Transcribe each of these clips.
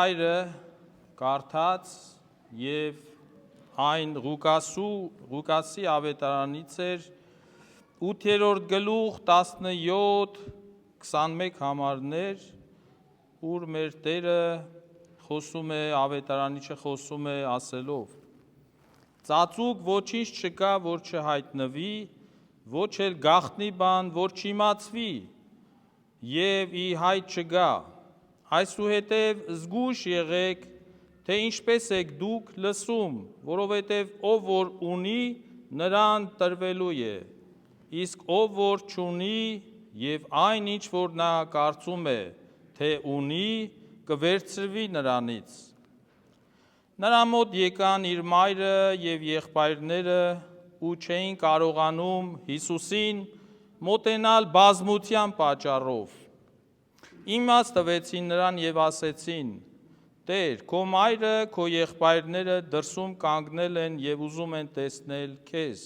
Հայրը կարդաց և այն Ղուկասի ավետարանից էր 8-րդ գլուխ 17-21 համարներ, ուր մեր Տերը խոսում է, ավետարանիչը խոսում է ասելով. ծածուկ ոչինչ չկա, որ չհայտնվի, ոչ էլ գաղտնի բան, որ չիմացվի և ի հայտ չգա, այսուհետև զգույշ եղեք, թե ինչպես եք դուք լսում, որովհետև ով որ ունի, նրան տրվելու է, իսկ ով որ չունի և այն ինչ որ նա կարծում է, թե ունի, կվերցրվի նրանից։ Նրա մոտ եկան իր մայրը և եղբայրները ու չէին կարողանում Հիսուսին մոտենալ բազմության պատճառով։ Իմաց տվեցին նրան և ասեցին. Տեր, քո մայրը, քո եղբայրները դրսում կանգնել են և ուզում են տեսնել քեզ։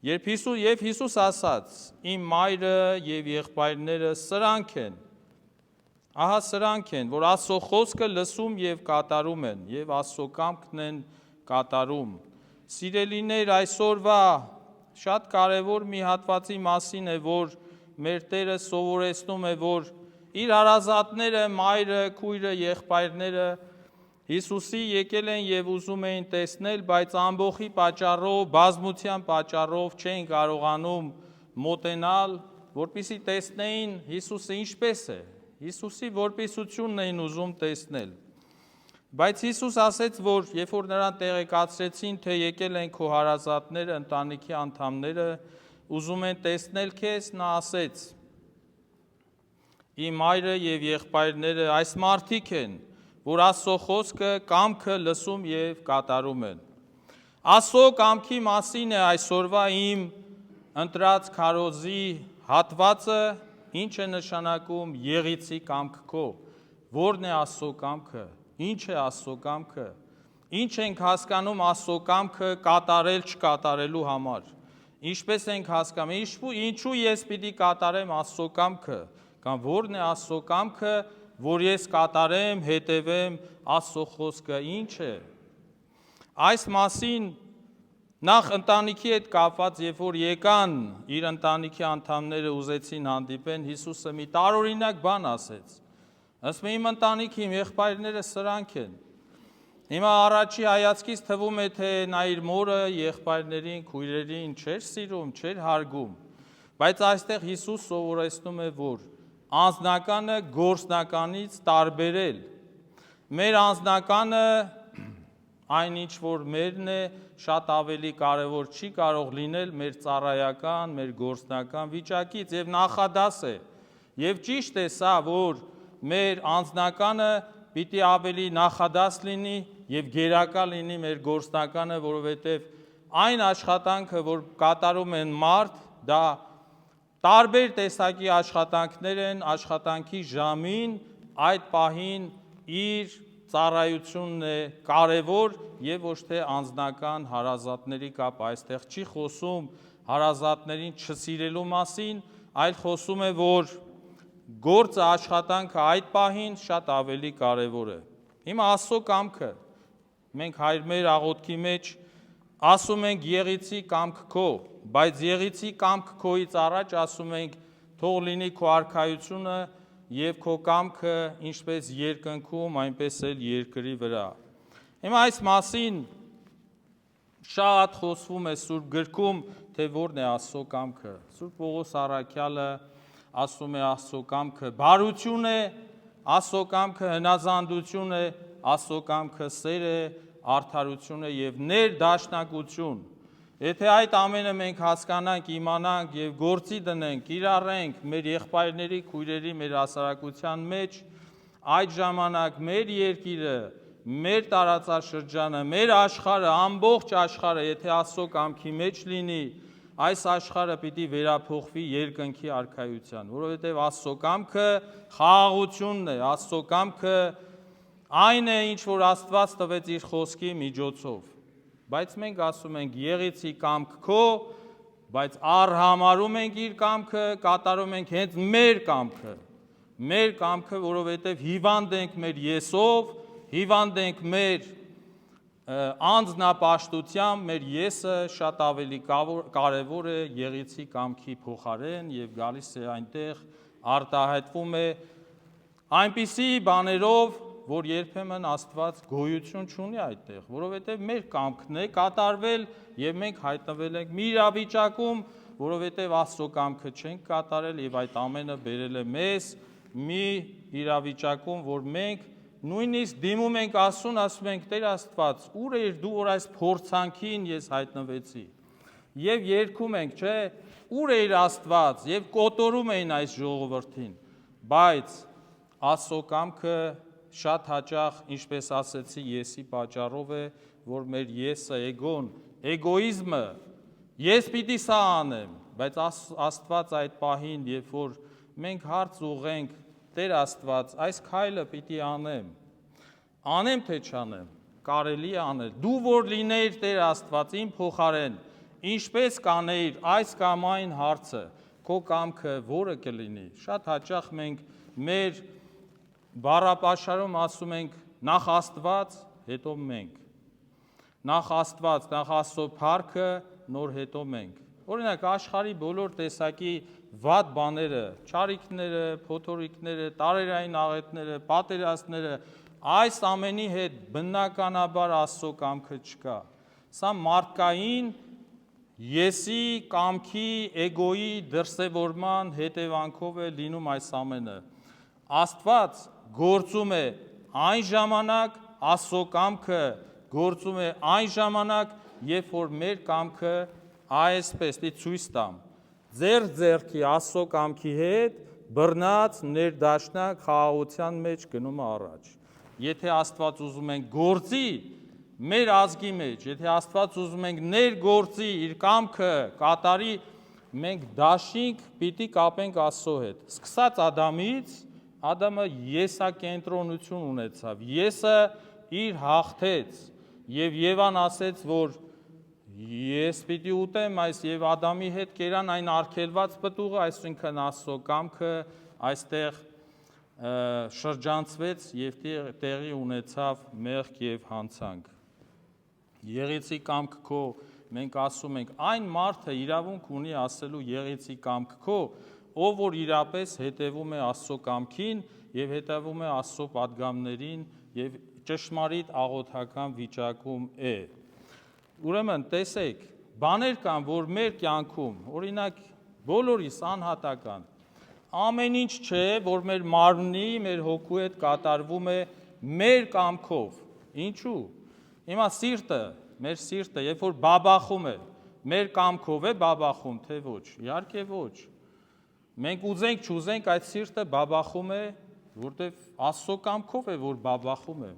Եվ Հիսուս ասաց. իմ մայրը և եղբայրները սրանք են, ահա սրանք են, որ Աստծո խոսքը լսում և կատարում են, և Աստծո կամքն են կատարում։ Սիրելիներ, այսօրվա շատ կարևոր մի հատվածի մասին է, որ մեր Տերը սովորեցնում է, որ իր հարազատները, մայրը, քույրը, եղբայրները Հիսուսի եկել են և ուզում էին տեսնել, բայց ամբոխի պատճառով, բազմության պատճառով չէին կարողանում մոտենալ, որպեսզի տեսնեին Հիսուսը ինչպես է, Հիսուսի որպիսությունն էին ուզում տեսնել։ Բայց Հիսուս ասեց, որ երբ որ նրան տեղեկացրեցին, թե եկել են քո հարազատները, ընտանիքի անդամները, ուզում են տեսնել քեզ, նա ասեց. իմ մայրը և եղբայրները այս մարդիկ են, որ Աստծո խոսքը, կամքը լսում և կատարում են։ Աստծո կամքի մասին է այսօրվա իմ ընտրած քարոզի հատվածը, ինչ է նշանակում եղիցի կամք քո, որն է Աստծո կամքը, ինչ է Աստծո կամքը, ինչ ենք հասկանում Աստծո կամքը կատարել չկատարելու համար, ինչպես ենք հասկանում, ինչու ես պիտի կատարեմ Աստծո կամքը, կամ որն է Աստծո կամքը, որ ես կատարեմ, հետևեմ Աստծո խոսքը ինչ է։ Այս մասին նախ ընտանիքի հետ կապված, երբ որ եկան իր ընտանիքի անդամները ուզեցին հանդիպեն, Հիսուսը մի տարօրինակ բան ասեց. ասում է իմ ընտանիքը, իմ եղբայրները սրանք են։ Հիմա առաջի հայացքից թվում է, թե նա իր մորը, եղբայրներին, քույրերին չէր սիրում, չէր հարգում, բայց այստեղ Հիսուս սովորեցնում է, որ անձնականը գործնականից տարբերել։ Մեր անձնականը, այն ինչ որ մերն է, շատ ավելի կարևոր չի կարող լինել մեր ծառայական, մեր գործնական վիճակից և նախադաս է։ Եվ ճիշտ է սա, որ մեր անձնականը պիտի ավելի նախադաս լինի և գերակա լինի մեր գործնականը, որովհետև այն աշխատանքը, որ կատարում են մարդ, դա տարբեր տեսակի աշխատանքներ են, աշխատանքի ժամին այդ պահին իր ծառայությունն է կարևոր և ոչ թե անձնական հարազատների կապ, այստեղ չի խոսում հարազատներին չսիրելու մասին, այլ խոսում է, որ գործը աշխատանքը այդ պահին շատ ավելի կարևոր է։ Հիմա Աստծո կամքը, մենք մեր աղոթքի մեջ ասում ենք եղիցի կամք քո, բայց եղիցի կամք քոից առաջ ասում ենք թող լինի քո արքայությունը և քո կամքը ինչպես երկնքում, այնպես էլ երկրի վրա։ Հիմա այս մասին շատ խոսվում է Սուրբ գրքում, թե որն է Աստծո կամքը։ Սուրբ Պողոս առաքյալը ասում է Աստծո կամքը բարություն է, Աստծո կամքը հնազանդություն է, Աստծո կամքը սեր է, արդարություն է և ներդաշնակություն։ Եթե այդ ամենը մենք հասկանանք, իմանանք և գործի դնենք, կիրառենք մեր եղբայրների, քույրերի, մեր հասարակության մեջ, այդ ժամանակ մեր երկիրը, մեր տարածաշրջանը, մեր աշխարհը, ամբողջ աշխարհը, եթե Աստծո կամքի մեջ լինի, այս աշխարհը պիտի վերափոխվի երկնքի արքայության, որովհետև Աստծո կամքը խաղաղությունն է, Աստծո կամքը այն է, ինչ որ Աստված տվեց իր խոսքի միջոցով։ Բայց մենք ասում ենք եղիցի կամք քո, բայց արհամարում ենք իր կամքը, կատարում ենք հենց մեր կամքը։ մեր կամքը, որովհետև հիվանդ ենք մեր եսով, հիվանդ ենք մեր անձնապաշտությամբ, մեր եսը շատ ավելի կարևոր է եղիցի կամքի փոխարեն եւ գալիս է այնտեղ արտահայտվում է այնպիսի բաներով, որ երբեմն Աստված գոյություն չունի այդտեղ, որովհետև մեր կամքն է կատարվել եւ մենք հայտնվել ենք մի իրավիճակում, որովհետև Աստծո կամքը չենք կատարել եւ այդ ամենը բերել է մեզ մի իրավիճակում, որ մենք նույնիսկ դիմում ենք Աստծուն, ասում ենք Տեր Աստված, ուր էր դու որ այս փորձանքին ես հայտնվեցի։ Եվ երգում ենք, չէ, ուր էր Աստված, եւ կոտորում էին այս ժողովրդին, բայց Աստծո կամքը շատ հաճախ, ինչպես ասեցի, եսի պատճառով է, որ մեր եսը, էգոն, էգոիզմը, ես պիտի սա անեմ, բայց Աստված այդ պահին, երբ որ մենք հարց ուղենք, Տեր Աստված, այս քայլը պիտի անեմ թե չանեմ, կարելի է անել, դու որ լինեիր Տեր Աստված իմ փոխարեն, ինչպես կանեիր այս կամ այն հարցը, քո կամքը որը կլինի, շատ հաճախ մենք մեր բառապաշարում ասում ենք նախ Աստված, հետո մենք, նախ Աստված, նախ Աստծո փառքը, նոր հետո մենք, օրինակ աշխարհի բոլոր տեսակի վատ բաները, չարիքները, փոթորիկները, տարերային աղետները, պատերազմները, այս ամենի հետ բնականաբար Աստծո կամքը չկա, սա մարդկային եսի, կամքի, էգոյի դրսևորման հետևանքով է լինում այս ամենը, Աստված գործում է այն ժամանակ, Աստծո կամքը գործում է այն ժամանակ, երբ որ մեր կամքը այսպես ցույց տամ, ձեր ձեռքի Աստծո կամքի հետ բռնած ներդաշնակ խաղաղության մեջ գնում առաջ։ Եթե Աստված ուզում ենք գործի մեր ազգի մեջ, եթե Աստված ուզում ենք ներգործի իր կամքը կատարի, մենք դաշինք պիտի կապենք Աստծո հետ։ Սկսած Ադամից, Ադամը եսակենտրոնություն ունեցավ, եսը իր հաղթեց, եւ Եվան ասեց, որ ես պիտի ուտեմ այս եւ Ադամի հետ կերան այն արգելված պտուղը, այսինքն Աստծո կամքը այստեղ շրջանցվեց եւ տեղի ունեցավ մեղք եւ հանցանք։ Եղեցի կամք քո, մենք ասում ենք, այն մարդը իրավունք ունի ասելու եղեցի կամք քո, ով որ իրապես հետևում է Աստծո կամքին եւ հետևում է Աստծո պատգամներին եւ ճշմարիտ աղոթական վիճակում է։ Ուրեմն տեսեք, բաներ կան, որ մեր կյանքում, օրինակ բոլորիս անհատական, ամեն ինչ չէ, որ մեր մարմնի, մեր հոգու հետ կատարվում է մեր կամքով։ Ինչու՞։ Հիմա սիրտը, մեր սիրտը, երբ որ բաբախում է, մեր կամքով է բաբախում, թե ոչ։ Իհարկե ոչ։ Մենք ուզենք, չուզենք, այդ սիրտը բաբախում է, որտեղ Աստծո կամքով է, որ բաբախում է։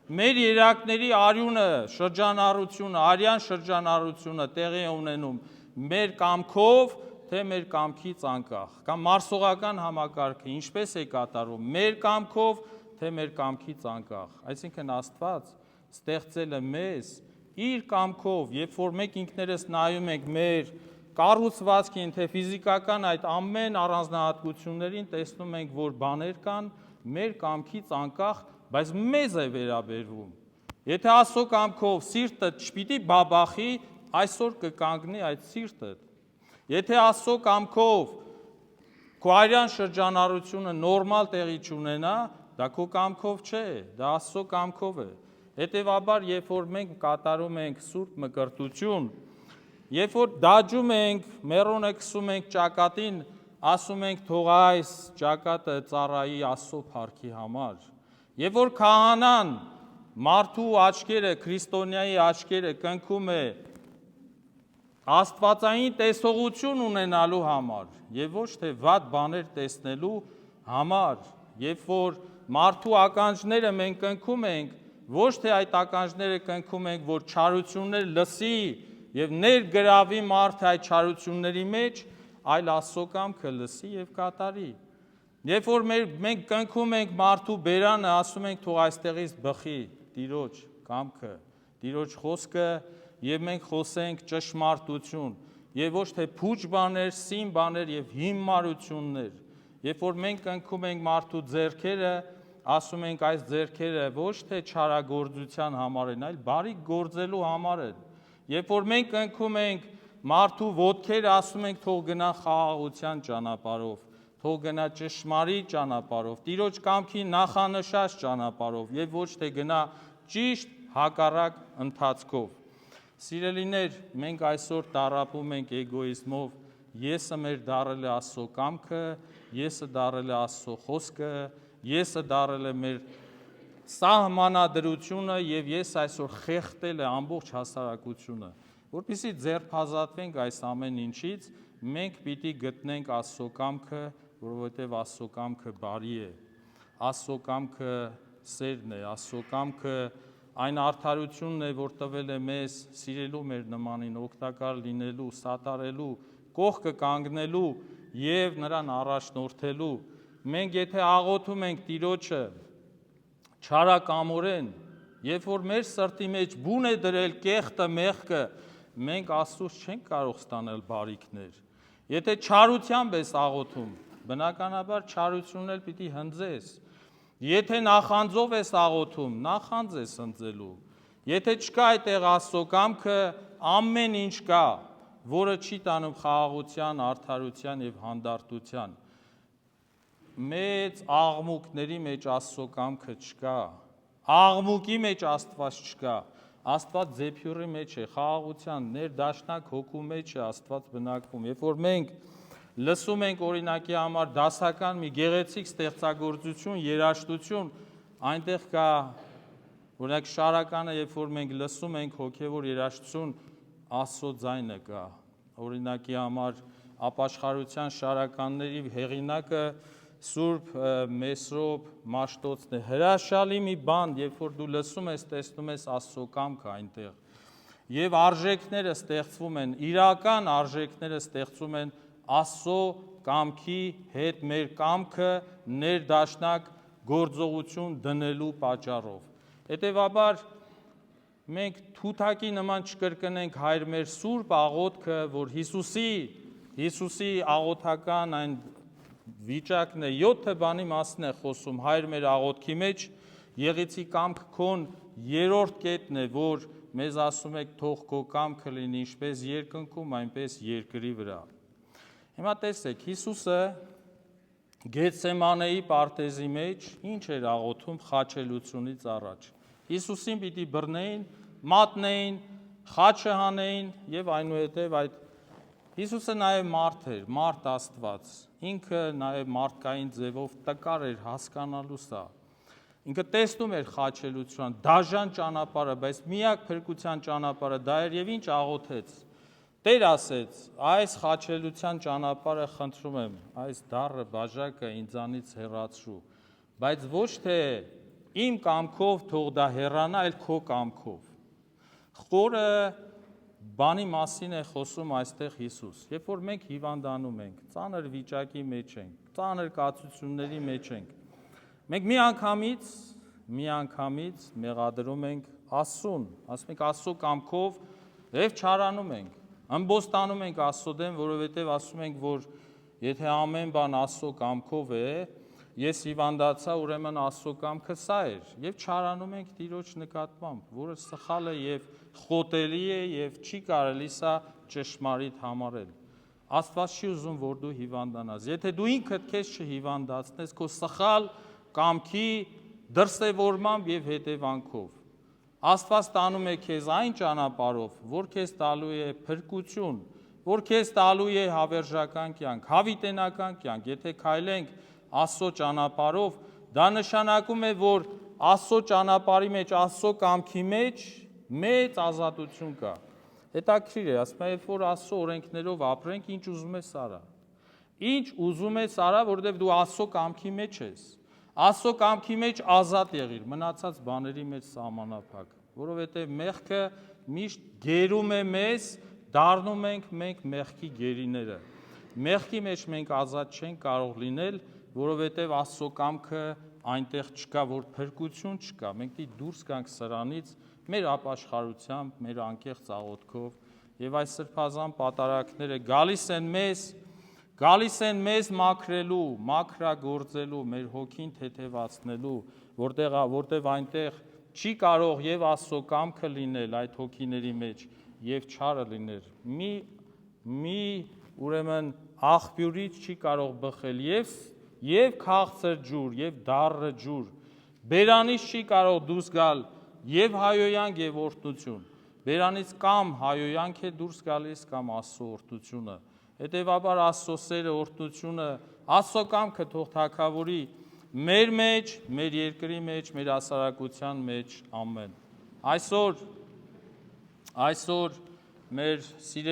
Մեր երակների արյունը, շրջանառությունը, արյան շրջանառությունը տեղի է ունենում մեր կամքով, թե մեր կամքից անկախ, կամ մարսողական համակարգը ինչպես է կատարվում, մեր կամքով, թե մեր կամքից անկախ։ Այսինքն Աստված ստեղծել է մեզ իր կամքով, երբ որ մենք ինքներս նայում ենք մեր կառուցվածքին, թե ֆիզիկական այդ ամեն առանձնահատկություններին, տեսնում ենք, որ բաներ կան մեր կամքից անկախ, բայց մեզ է վերաբերվում։ Եթե Աստծո կամքով սիրտը չպիտի բաբախի, այսօր կկանգնի այդ սիրտը։ Եթե Աստծո կամքով քո արյան շրջանառությունը նորմալ տեղի չունենա, դա քո կամքով չէ, դա Աստծո կամքով է։ Հետևաբար, երբ որ մենք կատարում ենք սուրբ մկրտություն, երբ որ դաջում ենք, մեռոնը քսում ենք ճակատին, ասում ենք թող այս ճակատը ծառայի Աստծո փառքի համար։ Երբ որ քահանան մարդու աչքերը, քրիստոնյայի աչքերը կնքում է աստվածային տեսողություն ունենալու համար եւ ոչ թե վատ բաներ տեսնելու համար, երբ որ մարդու ականջները մենք կնքում ենք, ոչ թե այդ ականջները կնքում ենք, որ չարություններ լսի եւ ներգրավի մարդը այդ չարությունների մեջ, այլ Աստծո կամքը լսի եւ կատարի։ Երբ որ մենք կնքում ենք մարդու բերանը, ասում ենք թող այստեղից բխի Տիրոջ կամքը, Տիրոջ խոսքը եւ մենք խոսենք ճշմարտություն եւ ոչ թե փուչ բաներ, սին բաներ եւ հիմարություններ։ երբ որ մենք կնքում ենք մարդու ձեռքերը, ասում ենք այս ձեռքերը ոչ թե չարագործության համար են, այլ բարիք գործելու համար են։ Երբ որ մենք կնքում ենք մարդու ոտքերը, ասում ենք թող գնա խաղաղության ճանապարհով, թող գնա ճշմարիտ ճանապարհով, Տիրոջ կամքի նախանշած ճանապարհով եւ ոչ թե գնա ճիշտ հակառակ ընթացքով։ Սիրելիներ, մենք այսօր տառապում ենք էգոիզմով, եսը մեր դարել է Աստծո կամքը, եսը դարել է Աստծո խոսքը, եսը դարել է մեր սահմանադրությունը եւ ես այսօր խեղդել է ամբողջ հասարակությունը, որպեսզի ձերբազատվենք այս ամեն ինչից, մենք պիտի գտնենք Աստծո կամքը, որովհետեւ Աստծո կամքը բարի է, Աստծո կամքը սերն է, Աստծո կամքը այն արդարությունն է, որ տվել է մեզ սիրելու մեր նմանին, օգտակար լինելու, սատարելու, կողքը կանգնելու եւ նրան առաջնորդելու։ Մենք եթե աղոթում ենք Տիրոջը չարակամորեն, երբ որ մեր սրտի մեջ բուն է դրել կեղտը, մեղքը, մենք Աստծուց չենք կարող ստանել բարիքներ։ Եթե չարությամբ ես աղոթում, բնականաբար չարությունն էլ պիտի հնձես։ Եթե նախանձով ես աղոթում, նախանձ ես հնձելու։ Եթե չկա այդտեղ Աստծո կամքը, ամեն ինչ կա, որը չի տանում խաղաղության, արդարության եւ հանդարտության։ Մեծ աղմուկների մեջ Աստծո կամքը չկա։ Աղմուկի մեջ Աստված չկա։ Աստված ձեփյուրի մեջ է, խաղաղության, ներդաշնակ հոգու մեջ է Աստված բնակվում։ Երբ որ մենք լսում ենք օրինակի համար դասական մի գեղեցիկ ստեղծագործություն, երաժշտություն, այնտեղ կա օրինակ շարականը, երբ որ մենք լսում ենք հոգևոր երաժշտություն, Աստծո ձայնը կա։ Օրինակի համար ապաշխարության շարականների հեղինակը Սուրբ Մեսրոպ Մաշտոցն է։ Հրաշալի մի բան, երբ որ դու լսում ես, տեսնում ես Աստծո կամքը այնտեղ։ Եվ արժեքները ստեղծվում են, իրական արժեքները ստեղծվում են Աստծո կամքի հետ մեր կամքը ներդաշնակ գործողություն դնելու պատճառով։ Հետևաբար մենք թութակի նման չկրկնենք Հայր մեր սուրբ աղոթքը, որ Հիսուսի աղոթական այն վիճակն է, 7 բանի մասին է խոսում Հայր մեր աղոթքի մեջ, Եղիցի կամք քոն երրորդ կետն է, որ մեզ ասում եք թող քո կամքը լինի ինչպես երկնքում, այնպես երկրի վրա։ Հիմա տեսեք, Հիսուսը Գեթսեմանեի պարտեզի մեջ ինչ էր աղոթում խաչելությունից առաջ։ Հիսուսին պիտի բռնեին, մատնեին, խաչը հանեին եւ այնուհետեւ այդ Հիսուսը նաեւ մարդ էր, մարդ Աստված։ Ինքը նաեւ մարդկային ձևով տկար էր հասկանալու սա։ Ինքը տեսնում էր խաչելության դաժան ճանապարհը, բայց միակ փրկության ճանապարհը դա էր եւ ինչ աղոթեց։ Տեր ասեց, այս խաչելության ճանապարհը խնդրում եմ, այս դառը բաժակը ինձանից հեռացրու, բայց ոչ թե իմ կամքով թող դա հեռանա, այլ քո կամքով։ Խորը բանի մասին է խոսում այստեղ Հիսուս։ Երբ որ մենք հիվանդանում ենք, ծանր վիճակի մեջ ենք, ծանր կացությունների մեջ ենք, մենք միանգամից մեղադրում ենք Աստծուն, ասում ենք Աստծո կամքով եւ չարանում ենք։ Ըմբոստանում ենք Աստծո դեմ, որովհետև ասում ենք, որ եթե ամեն բան Աստծո կամքով է, ես հիվանդացա, ուրեմն Աստծո կամքը սա էր, եւ չարանում ենք Տիրոջ նկատմամբ, որը սխալ է եւ խոտելի է եւ չի կարելի սա ճշմարիտ համարել։ Աստված չի ուզում, որ դու հիվանդանաս։ Եթե դու ինքդ քեզ չհիվանդացնես քո սխալ կամքի դրսևորմամբ եւ հետևանքով, Աստված տանում է քեզ այն ճանապարհով, որ քեզ տալու է փրկություն, որ քեզ տալու է հավերժական կյանք, հավիտենական կյանք։ Եթե քայլենք Աստծո ճանապարհով, դա նշանակում է, որ Աստծո ճանապարհի մեջ, Աստծո կամքի մեջ մեծ ազատություն կա։ Հետաքրիր է, ասում է, երբ որ Աստծո օրենքներով ապրենք, ինչ ուզում ես արա։ Ինչ ուզում ես արա, որովհետև դու Աստծո կամքի մեջ ես։ Աստծո կամքի մեջ ազատ եղիր, մնացած բաների մեջ սահմանափակ, որովհետև մեղքը միշտ գերում է մեզ, դառնում ենք մենք մեղքի գերիները։ Մեղքի մեջ մենք ազատ չենք կարող լինել, որովհետև Աստծո կամքը այնտեղ չկա, որ փրկություն չկա։ Մենք պիտի դուրս գանք սրանից մեր ապաշխարությամբ, մեր անկեղծ աղոթքով, եւ այս սրբազան պատարակները գալիս են մեզ գալիս են մեզ մաքրելու, մաքրագործելու, մեր հոգին թեթևացնելու, որտեղ այնտեղ չի կարող եւ Աստծո կամքը լինել այդ հոգիների մեջ եւ չարը լինել։ Մի ուրեմն աղբյուրից չի կարող բխել եւ քաղցր ջուր եւ դառը ջուր։ Բերանից չի կարող դուրս գալ եւ հայոյանք եւ օրհնություն։ Բերանից կամ հայոյանք է դուրս գալիս կամ Աստծո օրհնությունը։ Հետևաբար Աստծո սերը, օրհնությունը, Աստծո կամքը թող թագավորի մեր մեջ, մեր երկրի մեջ, մեր հասարակության մեջ, ամեն։ Այսօր մեր